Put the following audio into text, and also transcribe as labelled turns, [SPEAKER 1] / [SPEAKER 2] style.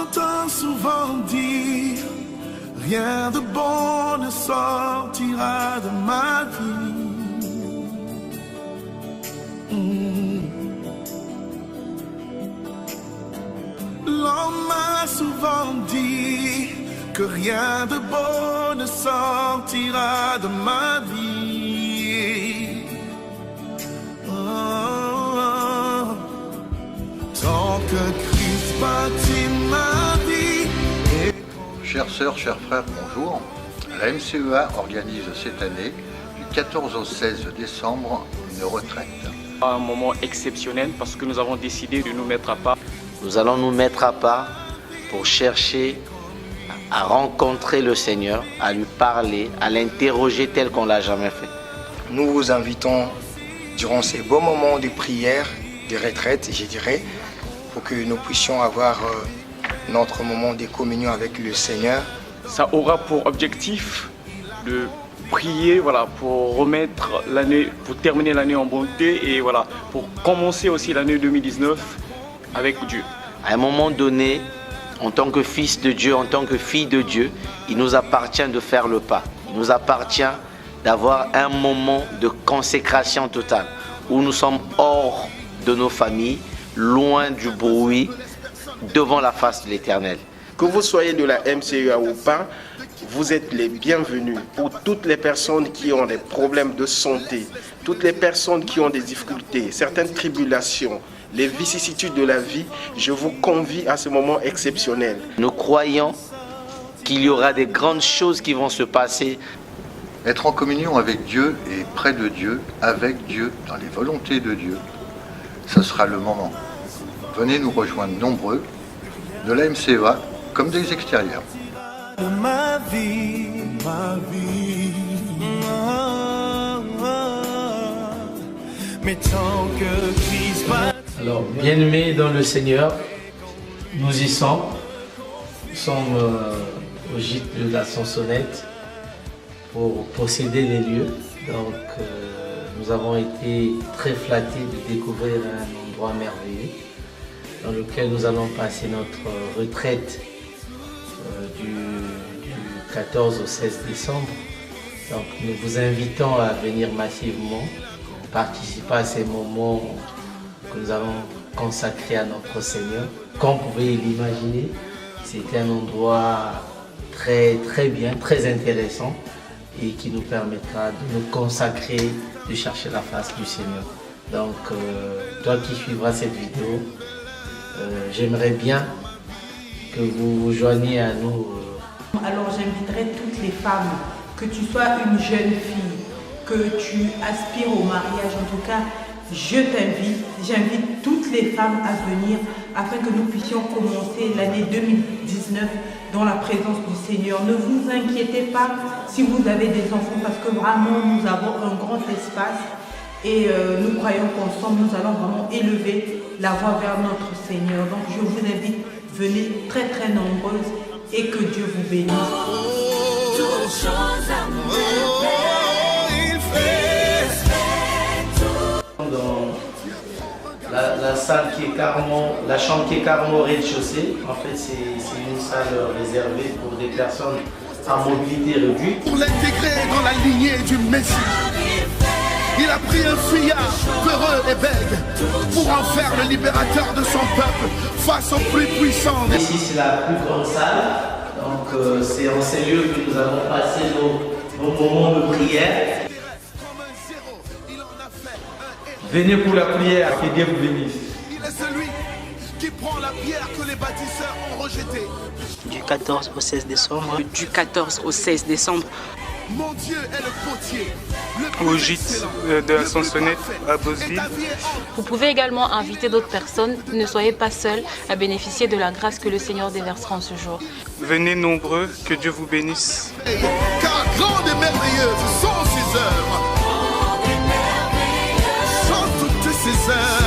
[SPEAKER 1] J'entends souvent dire, rien de bon ne sortira de ma vie. L'homme m'a souvent dit que rien de bon ne sortira de ma vie. Tant que Christ bâtit ma vie.
[SPEAKER 2] Chères sœurs, chers frères, bonjour. La MCEA organise cette année, du 14 au 16 décembre, une retraite.
[SPEAKER 3] Un moment exceptionnel parce que nous avons décidé de nous mettre à part.
[SPEAKER 4] Nous allons nous mettre à part pour chercher à rencontrer le Seigneur, à lui parler, à l'interroger tel qu'on ne l'a jamais fait.
[SPEAKER 5] Nous vous invitons durant ces beaux moments de prière, de retraite, je dirais, pour que nous puissions avoir notre moment de communion avec le Seigneur.
[SPEAKER 3] Ça aura pour objectif de prier, voilà, pour remettre l'année, pour terminer l'année en bonté et voilà, pour commencer aussi l'année 2019 avec Dieu.
[SPEAKER 4] À un moment donné, en tant que fils de Dieu, en tant que fille de Dieu, il nous appartient de faire le pas. Il nous appartient d'avoir un moment de consécration totale où nous sommes hors de nos familles, loin du bruit, devant la face de l'Éternel.
[SPEAKER 6] Que vous soyez de la MCEA ou pas, vous êtes les bienvenus. Pour toutes les personnes qui ont des problèmes de santé, toutes les personnes qui ont des difficultés, certaines tribulations, les vicissitudes de la vie, je vous convie à ce moment exceptionnel.
[SPEAKER 4] Nous croyons qu'il y aura des grandes choses qui vont se passer.
[SPEAKER 2] Être en communion avec Dieu et près de Dieu, avec Dieu, dans les volontés de Dieu, ce sera le moment. Venez nous rejoindre nombreux, de la MCEA comme des extérieurs.
[SPEAKER 1] Ma vie, ma vie. Mais tant que Christ va.
[SPEAKER 7] Alors, bien-aimés dans le Seigneur, nous y sommes. Nous sommes au gîte de la Sonsonnette pour posséder les lieux. Donc, nous avons été très flattés de découvrir un endroit merveilleux dans lequel nous allons passer notre retraite du 14 au 16 décembre. Donc, nous vous invitons à venir massivement participer à ces moments que nous allons consacrer à notre Seigneur. Comme vous pouvez l'imaginer, c'est un endroit très bien, très intéressant et qui nous permettra de nous consacrer, de chercher la face du Seigneur. Donc, toi qui suivras cette vidéo, j'aimerais bien que vous vous joigniez à nous.
[SPEAKER 8] Alors j'inviterai toutes les femmes, que tu sois une jeune fille, que tu aspires au mariage, en tout cas, j'invite toutes les femmes à venir afin que nous puissions commencer l'année 2019 dans la présence du Seigneur. Ne vous inquiétez pas si vous avez des enfants parce que vraiment nous avons un grand espace et nous croyons qu'ensemble nous allons vraiment élever la voix vers notre Seigneur. Donc je vous invite, venez très nombreuses et que Dieu vous bénisse.
[SPEAKER 1] Toutes choses à
[SPEAKER 7] Dans la salle qui est carrément, la chambre qui est carrément au rez-de-chaussée, en fait c'est une salle réservée pour des personnes à mobilité réduite.
[SPEAKER 1] Pour l'intégrer dans la lignée du Messie, il a pris un fuyard peureux et bègue pour en faire le libérateur de son peuple face au plus puissant.
[SPEAKER 7] Ici c'est la plus grande salle, donc c'est en ces lieux que nous allons passer nos moments de prière.
[SPEAKER 9] Venez pour la prière, que Dieu vous bénisse.
[SPEAKER 1] Il est celui qui prend la pierre que les bâtisseurs ont rejetée.
[SPEAKER 10] Du 14 au 16 décembre. Du 14 au 16 décembre.
[SPEAKER 1] Mon Dieu est le potier.
[SPEAKER 3] Au gîte de la Sonsonnette à Beauceville.
[SPEAKER 11] Vous pouvez également inviter d'autres personnes. Ne soyez pas seuls à bénéficier de la grâce que le Seigneur déversera en ce jour.
[SPEAKER 3] Venez nombreux, que Dieu vous bénisse.
[SPEAKER 1] Car grandes et merveilleuses sont ses œuvres. Chante toutes ses œuvres.